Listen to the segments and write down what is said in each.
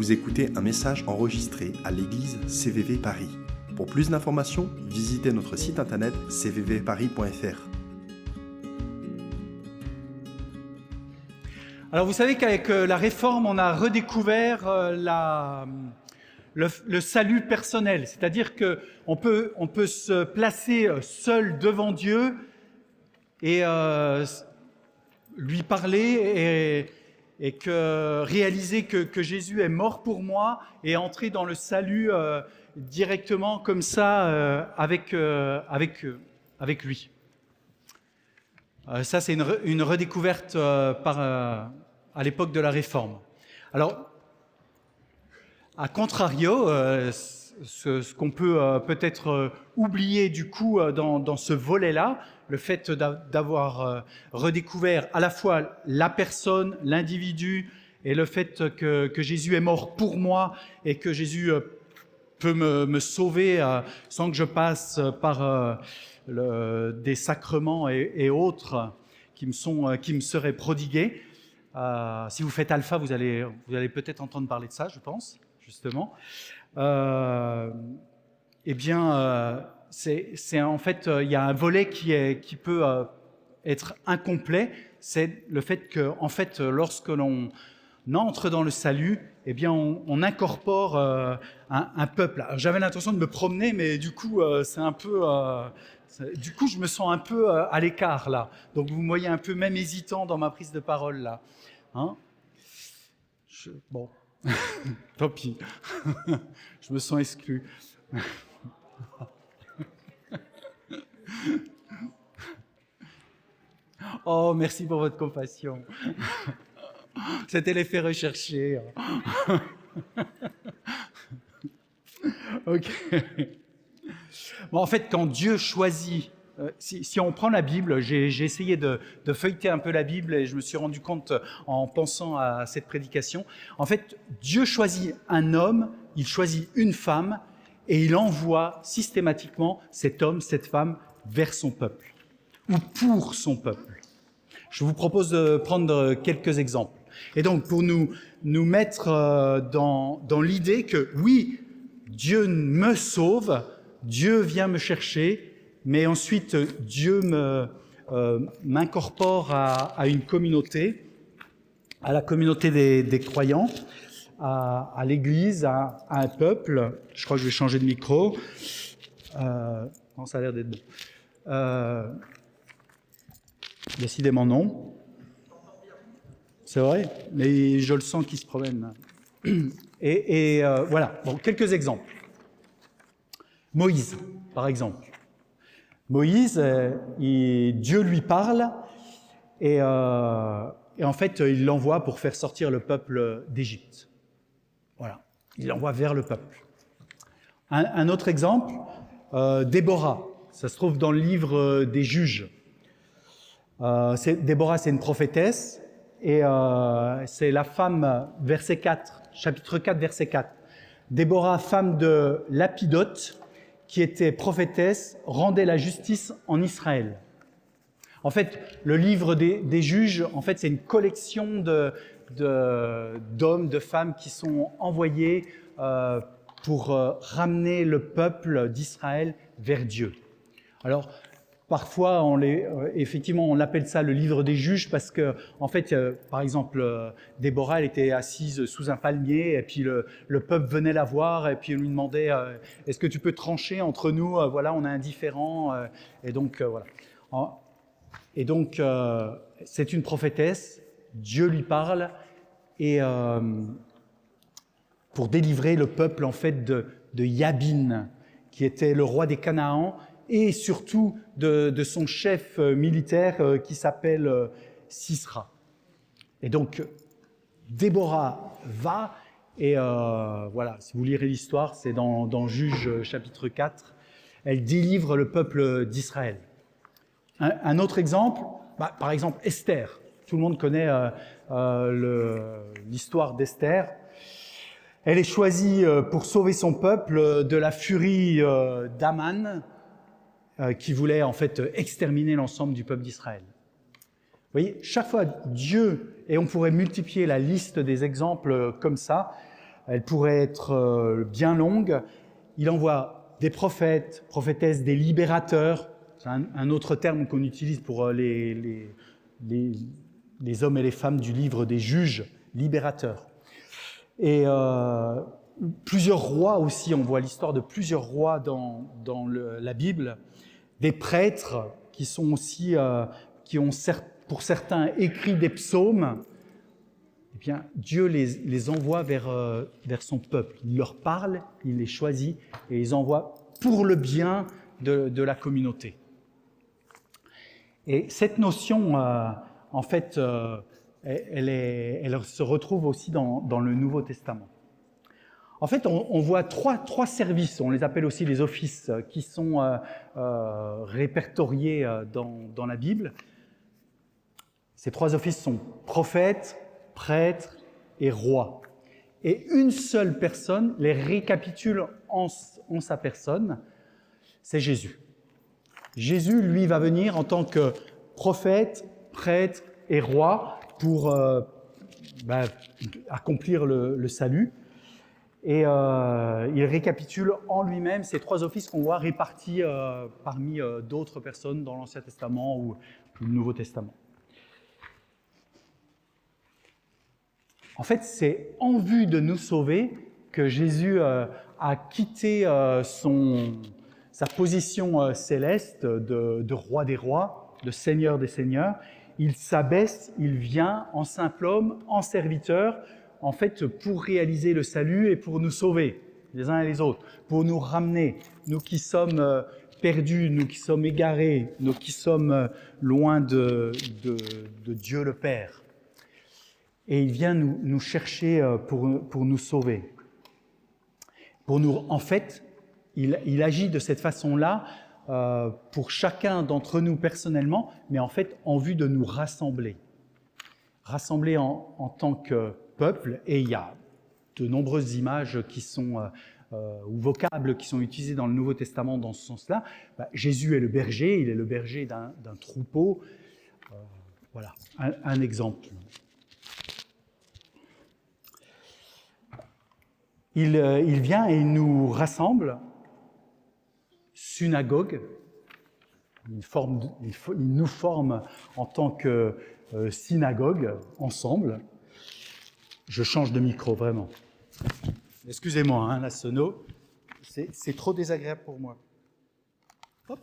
Vous écoutez un message enregistré à l'église CVV Paris. Pour plus d'informations, visitez notre site internet cvvparis.fr. Alors vous savez qu'avec la Réforme, on a redécouvert le salut personnel, c'est-à-dire qu'on peut se placer seul devant Dieu et lui parler et réaliser que Jésus est mort pour moi et entrer dans le salut directement comme ça avec lui. Ça, c'est une redécouverte à l'époque de la Réforme. Alors, à contrario, ce qu'on peut peut-être oublier du coup dans ce volet-là, le fait d'avoir redécouvert à la fois la personne, l'individu, et le fait que Jésus est mort pour moi et que Jésus peut me sauver sans que je passe par des sacrements et autres qui me seraient prodigués. Si vous faites Alpha, vous allez peut-être entendre parler de ça, je pense, justement. C'est en fait, il y a un volet qui peut être incomplet, c'est le fait que, en fait, lorsque l'on entre dans le salut, eh bien, on incorpore un peuple. Alors, j'avais l'intention de me promener, mais du coup, c'est un peu. Du coup, je me sens un peu à l'écart là. Donc, vous me voyez un peu même hésitant dans ma prise de parole là. Hein ? Bon, tant pis. Je me sens exclu. Oh, merci pour votre compassion. C'était l'effet recherché. Ok. Bon, en fait, quand Dieu choisit, si on prend la Bible, j'ai essayé de feuilleter un peu la Bible et je me suis rendu compte en pensant à cette prédication. En fait, Dieu choisit un homme, il choisit une femme et il envoie systématiquement cet homme, cette femme vers son peuple ou pour son peuple. Je vous propose de prendre quelques exemples. Et donc, pour nous mettre dans l'idée que oui, Dieu me sauve, Dieu vient me chercher, mais ensuite Dieu m'incorpore à une communauté, à la communauté des croyants, à l'Église, à un peuple. Je crois que je vais changer de micro. Non, ça a l'air d'être bon. Décidément non. C'est vrai, mais je le sens qui se promène. Et voilà, bon, quelques exemples. Moïse, par exemple. Moïse, Dieu lui parle et en fait, il l'envoie pour faire sortir le peuple d'Égypte. Voilà, il l'envoie vers le peuple. Un autre exemple, Déborah. Ça se trouve dans le livre des Juges. Déborah, c'est une prophétesse. Et c'est la femme, verset 4, chapitre 4, verset 4. Déborah, femme de Lapidote, qui était prophétesse, rendait la justice en Israël. En fait, le livre des Juges, en fait, c'est une collection d'hommes, de femmes qui sont envoyés pour ramener le peuple d'Israël vers Dieu. Alors, parfois, effectivement, on appelle ça le livre des juges parce que, en fait, par exemple, Déborah, elle était assise sous un palmier et puis le peuple venait la voir et puis lui demandait est-ce que tu peux trancher entre nous ? Voilà, on est indifférents. Et donc, voilà. Et donc, c'est une prophétesse. Dieu lui parle et pour délivrer le peuple, en fait, de Yabin, qui était le roi des Canaan, et surtout de son chef militaire qui s'appelle Sisra. Et donc, Déborah va, et voilà, si vous lirez l'histoire, c'est dans Juges chapitre 4, elle délivre le peuple d'Israël. Un autre exemple, par exemple Esther. Tout le monde connaît l'histoire d'Esther. Elle est choisie pour sauver son peuple de la furie d'Aman, qui voulait en fait exterminer l'ensemble du peuple d'Israël. Vous voyez, chaque fois Dieu, et on pourrait multiplier la liste des exemples comme ça, elle pourrait être bien longue. Il envoie des prophètes, prophétesses, des libérateurs. C'est un autre terme qu'on utilise pour les hommes et les femmes du livre des juges, libérateurs. Et plusieurs rois aussi, on voit l'histoire de plusieurs rois dans la Bible, des prêtres qui sont aussi, qui ont pour certains écrit des psaumes. Eh bien, Dieu les envoie vers son peuple. Il leur parle, il les choisit et les envoie pour le bien de la communauté. Et cette notion, en fait, elle se retrouve aussi dans le Nouveau Testament. En fait, on voit trois services, on les appelle aussi les offices, qui sont répertoriés dans la Bible. Ces trois offices sont prophètes, prêtres et rois. Et une seule personne les récapitule en sa personne, c'est Jésus. Jésus, lui, va venir en tant que prophète, prêtre et roi pour accomplir le salut. Et il récapitule en lui-même ces trois offices qu'on voit répartis parmi d'autres personnes dans l'Ancien Testament ou le Nouveau Testament. En fait, c'est en vue de nous sauver que Jésus a quitté sa position céleste de roi des rois, de seigneur des seigneurs. Il s'abaisse, il vient en simple homme, en serviteur, en fait, pour réaliser le salut et pour nous sauver, les uns et les autres, pour nous ramener, nous qui sommes perdus, nous qui sommes égarés, nous qui sommes loin de Dieu le Père. Et il vient nous chercher pour nous sauver. En fait, il agit de cette façon-là pour chacun d'entre nous personnellement, mais en fait en vue de nous rassembler. Rassembler en tant que peuple, et il y a de nombreuses images qui sont, ou vocables qui sont utilisés dans le Nouveau Testament dans ce sens-là. Jésus est le berger, il est le berger d'un troupeau. Voilà, un exemple. Il vient et il nous rassemble, synagogue, il nous forme en tant que synagogue, ensemble. Je change de micro, vraiment. Excusez-moi, la sono, c'est trop désagréable pour moi. Hop.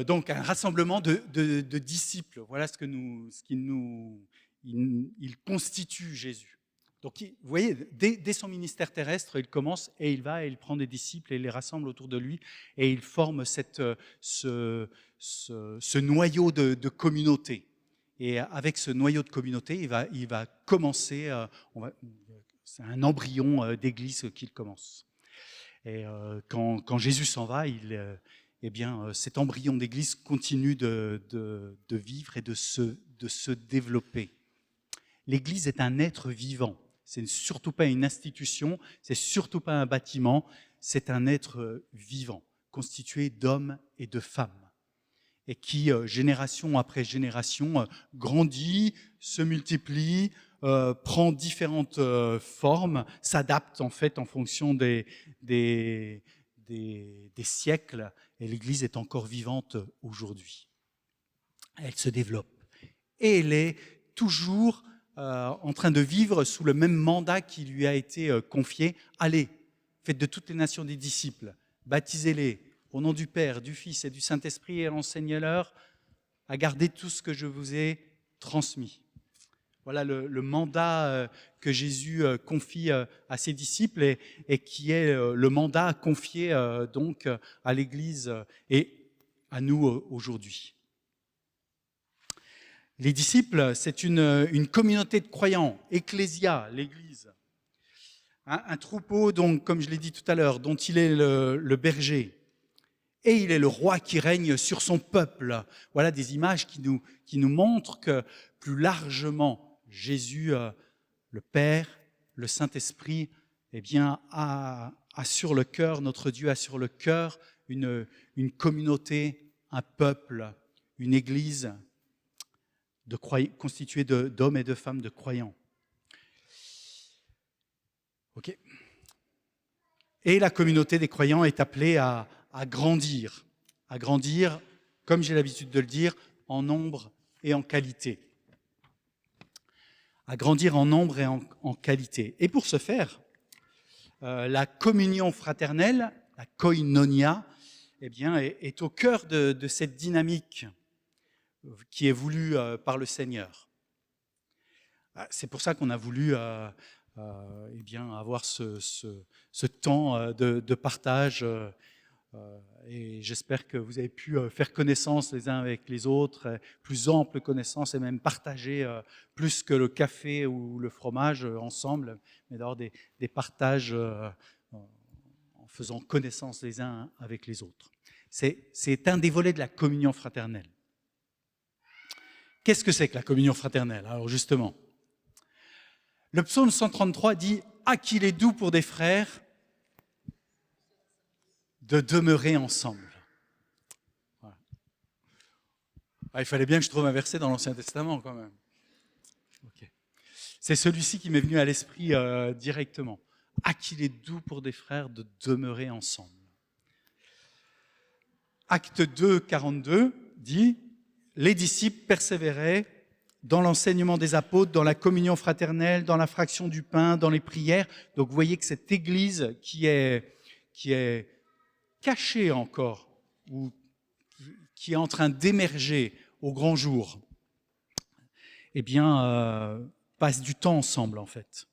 Donc, un rassemblement de disciples, voilà ce qu'il constitue Jésus. Donc, vous voyez, dès son ministère terrestre, il commence et il va et il prend des disciples et il les rassemble autour de lui et il forme ce noyau de communauté. Et avec ce noyau de communauté, il va commencer, c'est un embryon d'église qu'il commence. Et quand Jésus s'en va, cet embryon d'église continue de vivre et de se développer. L'église est un être vivant. C'est surtout pas une institution, c'est surtout pas un bâtiment, c'est un être vivant, constitué d'hommes et de femmes, et qui, génération après génération, grandit, se multiplie, prend différentes formes, s'adapte en fait en fonction des siècles, et l'Église est encore vivante aujourd'hui. Elle se développe, et elle est toujours en train de vivre sous le même mandat qui lui a été confié. Allez, faites de toutes les nations des disciples, baptisez-les au nom du Père, du Fils et du Saint-Esprit et enseignez-leur à garder tout ce que je vous ai transmis. Voilà le mandat que Jésus confie à ses disciples et qui est le mandat confié donc à l'Église et à nous aujourd'hui. Les disciples, c'est une communauté de croyants, ecclésia, l'Église. Un troupeau, donc, comme je l'ai dit tout à l'heure, dont il est le berger. Et il est le roi qui règne sur son peuple. Voilà des images qui nous montrent que plus largement, Jésus, le Père, le Saint-Esprit, a sur le cœur, notre Dieu a sur le cœur une communauté, un peuple, une église constituée d'hommes et de femmes de croyants. Ok. Et la communauté des croyants est appelée à grandir, comme j'ai l'habitude de le dire, en nombre et en qualité. À grandir en nombre et en qualité. Et pour ce faire, la communion fraternelle, la koinonia, eh bien, est au cœur de cette dynamique qui est voulue par le Seigneur. C'est pour ça qu'on a voulu eh bien, avoir ce temps de partage. Et j'espère que vous avez pu faire connaissance les uns avec les autres, plus ample connaissance et même partager plus que le café ou le fromage ensemble, mais d'avoir des partages en faisant connaissance les uns avec les autres. C'est un des volets de la communion fraternelle. Qu'est-ce que c'est que la communion fraternelle? Alors justement, le psaume 133 dit « Ah, qu'il est doux pour des frères de demeurer ensemble. » Voilà. Il fallait bien que je trouve un verset dans l'Ancien Testament quand même. Okay. C'est celui-ci qui m'est venu à l'esprit directement. « Ah, qu'il est doux pour des frères de demeurer ensemble. » Acte 2, 42 dit « Les disciples persévéraient dans l'enseignement des apôtres, dans la communion fraternelle, dans la fraction du pain, dans les prières. » Donc vous voyez que cette église qui est cachée encore, ou qui est en train d'émerger au grand jour, eh bien, passe du temps ensemble en fait.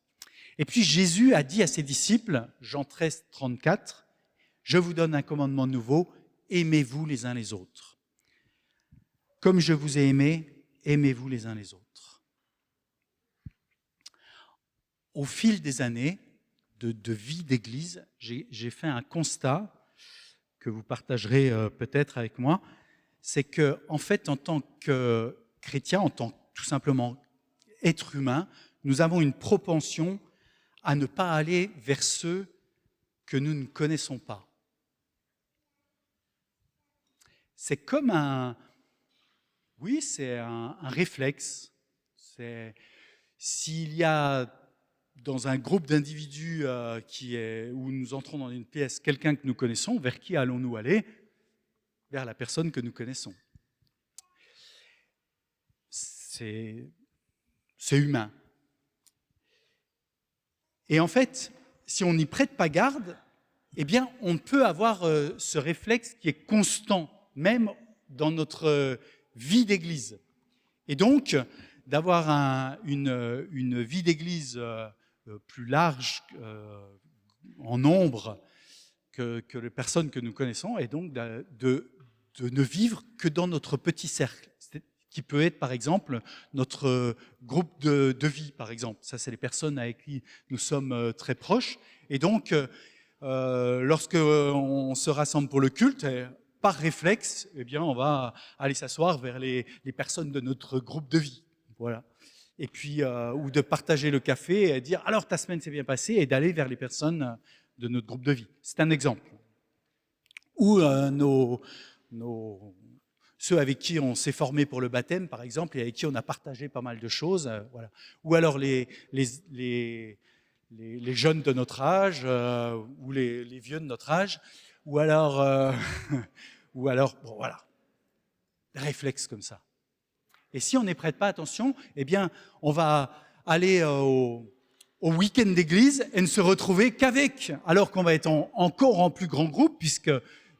Et puis Jésus a dit à ses disciples, Jean 13, 34, « Je vous donne un commandement nouveau, aimez-vous les uns les autres. Comme je vous ai aimé, aimez-vous les uns les autres. » Au fil des années de vie d'église, j'ai fait un constat que vous partagerez peut-être avec moi, c'est que en fait, en tant que chrétien, en tant que tout simplement être humain, nous avons une propension à ne pas aller vers ceux que nous ne connaissons pas. C'est comme c'est un réflexe. S'il y a dans un groupe d'individus où nous entrons dans une pièce quelqu'un que nous connaissons, vers qui allons-nous aller? Vers la personne que nous connaissons. C'est humain. Et en fait, si on n'y prête pas garde, eh bien, on peut avoir ce réflexe qui est constant, même dans notre vie d'église. Et donc, d'avoir une vie d'église plus large en nombre que les personnes que nous connaissons, et donc de ne vivre que dans notre petit cercle, qui peut être par exemple notre groupe de vie, par exemple. Ça, c'est les personnes avec qui nous sommes très proches. Et donc, lorsque on se rassemble pour le culte, par réflexe, eh bien, on va aller s'asseoir vers les personnes de notre groupe de vie. Voilà. Et puis, ou de partager le café et dire « Alors, ta semaine s'est bien passée » et d'aller vers les personnes de notre groupe de vie. C'est un exemple. Ou ceux avec qui on s'est formé pour le baptême, par exemple, et avec qui on a partagé pas mal de choses. Voilà. Ou alors les jeunes de notre âge, ou les vieux de notre âge, ou alors, bon, voilà, des réflexes comme ça. Et si on n'y prête pas attention, eh bien, on va aller au week-end d'église et ne se retrouver qu'avec, alors qu'on va être encore en plus grand groupe, puisque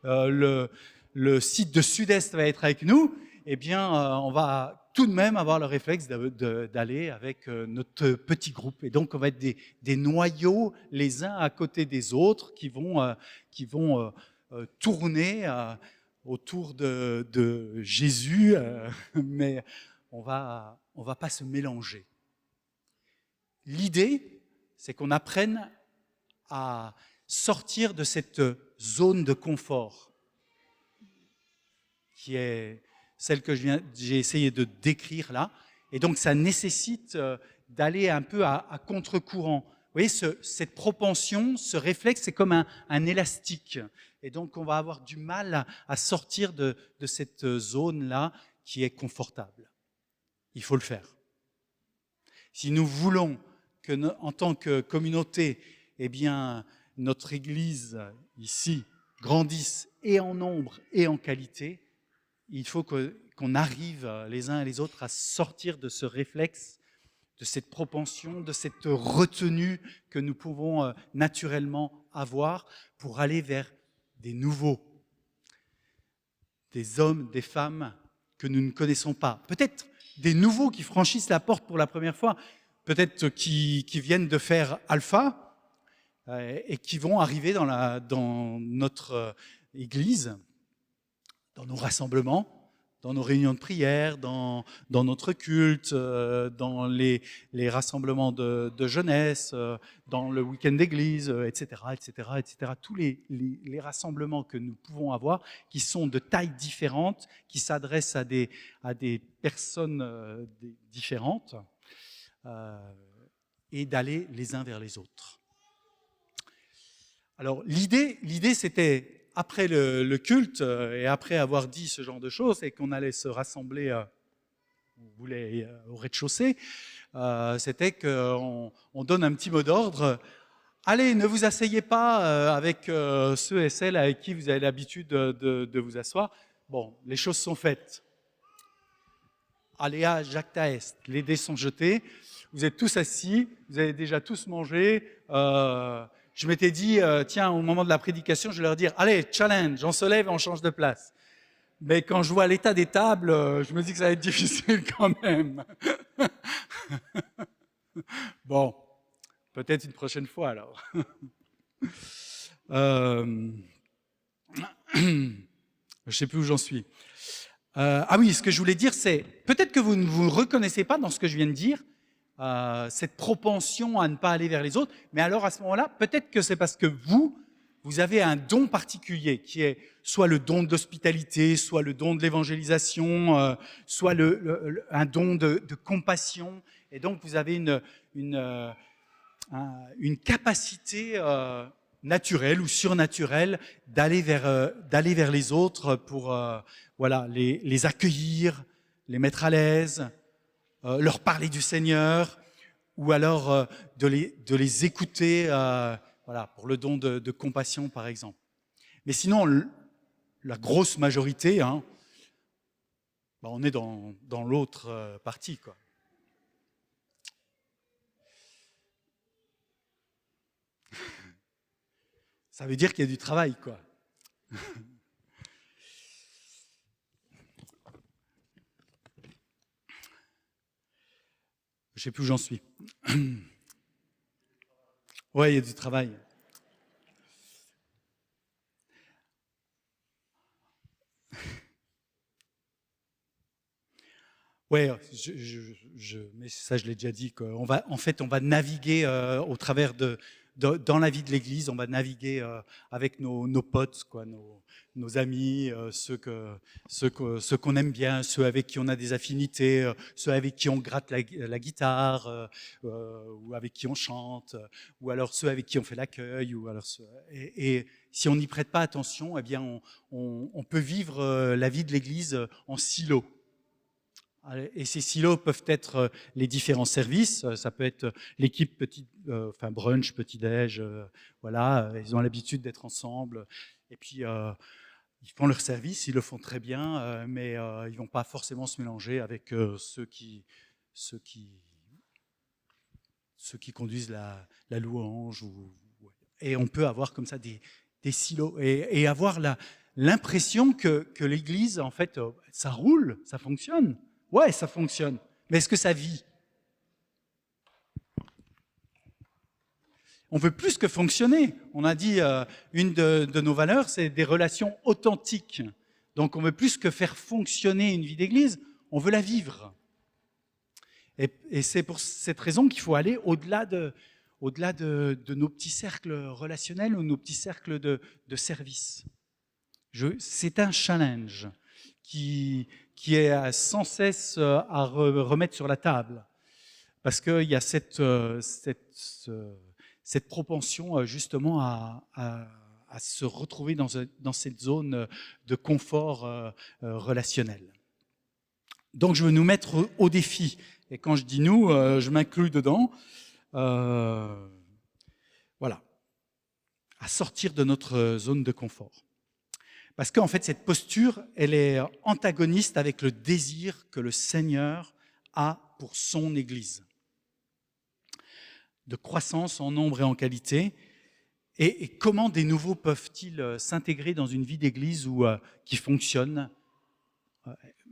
le site de Sud-Est va être avec nous, eh bien, on va tout de même avoir le réflexe d'aller avec notre petit groupe. Et donc, on va être des noyaux les uns à côté des autres qui vont tourner autour de Jésus, mais on va pas se mélanger. L'idée, c'est qu'on apprenne à sortir de cette zone de confort qui est celle que j'ai essayé de décrire là. Et donc, ça nécessite d'aller un peu à contre-courant. Vous voyez, cette propension, ce réflexe, c'est comme un élastique. Et donc, on va avoir du mal à sortir de cette zone-là qui est confortable. Il faut le faire. Si nous voulons que, en tant que communauté, eh bien, notre Église ici grandisse et en nombre et en qualité, il faut qu'on arrive les uns et les autres à sortir de ce réflexe, de cette propension, de cette retenue que nous pouvons naturellement avoir pour aller vers des nouveaux, des hommes, des femmes que nous ne connaissons pas. Peut-être des nouveaux qui franchissent la porte pour la première fois, peut-être qui viennent de faire Alpha et qui vont arriver dans notre Église, dans nos rassemblements, dans nos réunions de prière, dans notre culte, dans les rassemblements de jeunesse, dans le week-end d'église, etc., etc., etc. Tous les rassemblements que nous pouvons avoir, qui sont de tailles différentes, qui s'adressent à des personnes différentes, et d'aller les uns vers les autres. Alors l'idée c'était, après le culte et après avoir dit ce genre de choses, et qu'on allait se rassembler au rez-de-chaussée, c'était qu'on donne un petit mot d'ordre. Allez, ne vous asseyez pas avec ceux et celles avec qui vous avez l'habitude de vous asseoir. Bon, les choses sont faites. Aléa jacta est, les dés sont jetés, vous êtes tous assis, vous avez déjà tous mangé. Je m'étais dit, tiens, au moment de la prédication, je vais leur dire, allez, challenge, on se lève et on change de place. Mais quand je vois l'état des tables, je me dis que ça va être difficile quand même. Bon, peut-être une prochaine fois alors. Je ne sais plus où j'en suis. Ah oui, ce que je voulais dire, c'est, peut-être que vous ne vous reconnaissez pas dans ce que je viens de dire, cette propension à ne pas aller vers les autres, mais alors à ce moment-là, peut-être que c'est parce que vous avez un don particulier qui est soit le don d'hospitalité, soit le don de l'évangélisation, soit un don de compassion, et donc vous avez une capacité naturelle ou surnaturelle d'aller vers les autres pour voilà, les accueillir, les mettre à l'aise, leur parler du Seigneur, ou alors de les écouter, voilà, pour le don de compassion, par exemple. Mais sinon, la grosse majorité, hein, on est dans l'autre partie, quoi. Ça veut dire qu'il y a du travail, quoi. Je ne sais plus où j'en suis. Ouais, il y a du travail. Ouais, mais ça je l'ai déjà dit. On va naviguer au travers dans la vie de l'Église. On va naviguer avec nos potes, quoi, nos amis, ceux qu'on aime bien, ceux avec qui on a des affinités, ceux avec qui on gratte la guitare, ou avec qui on chante, ou alors ceux avec qui on fait l'accueil, ou alors et si on n'y prête pas attention, eh bien on peut vivre la vie de l'Église en silo. Et ces silos peuvent être les différents services. Ça peut être l'équipe brunch, petit-déj. Voilà, ils ont l'habitude d'être ensemble. Et puis, ils font leur service, ils le font très bien, mais ils ne vont pas forcément se mélanger avec ceux qui conduisent la louange. Et on peut avoir comme ça des silos et avoir l'impression que l'Église, en fait, ça roule, ça fonctionne. Ouais, ça fonctionne. Mais est-ce que ça vit? On veut plus que fonctionner. On a dit, une de nos valeurs, c'est des relations authentiques. Donc on veut plus que faire fonctionner une vie d'église, on veut la vivre. Et c'est pour cette raison qu'il faut aller au-delà de nos petits cercles relationnels ou nos petits cercles de service. C'est un challenge qui est sans cesse à remettre sur la table. Parce qu'il y a cette propension justement à se retrouver dans cette zone de confort relationnel. Donc je veux nous mettre au défi. Et quand je dis nous, je m'inclus dedans. Voilà. À sortir de notre zone de confort. Parce qu'en fait, cette posture, elle est antagoniste avec le désir que le Seigneur a pour son Église. De croissance en nombre et en qualité. Et comment des nouveaux peuvent-ils s'intégrer dans une vie d'Église qui fonctionne,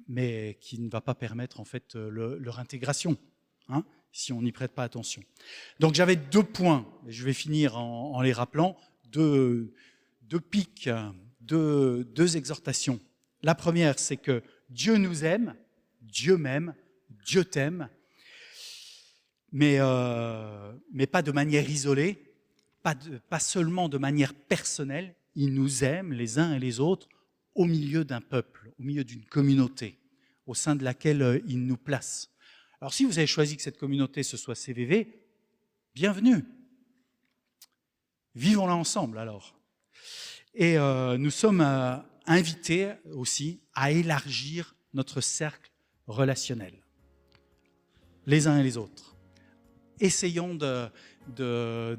mais qui ne va pas permettre en fait leur intégration, hein, si on n'y prête pas attention. Donc j'avais 2 points, et je vais finir en les rappelant, 2 pics, 2 exhortations. La première, c'est que Dieu nous aime, Dieu m'aime, Dieu t'aime, mais pas de manière isolée, pas seulement de manière personnelle. Il nous aime les uns et les autres au milieu d'un peuple, au milieu d'une communauté, au sein de laquelle il nous place. Alors si vous avez choisi que cette communauté ce soit CVV, bienvenue. Vivons-la ensemble alors. Et nous sommes invités aussi à élargir notre cercle relationnel, les uns et les autres. Essayons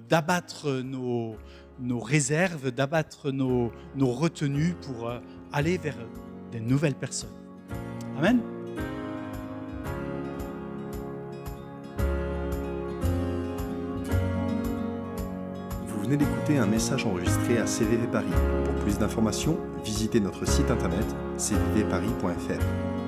d'abattre nos réserves, d'abattre nos retenues pour aller vers des nouvelles personnes. Amen. Vous venez d'écouter un message enregistré à CVV Paris. Pour plus d'informations, visitez notre site internet cvvparis.fr.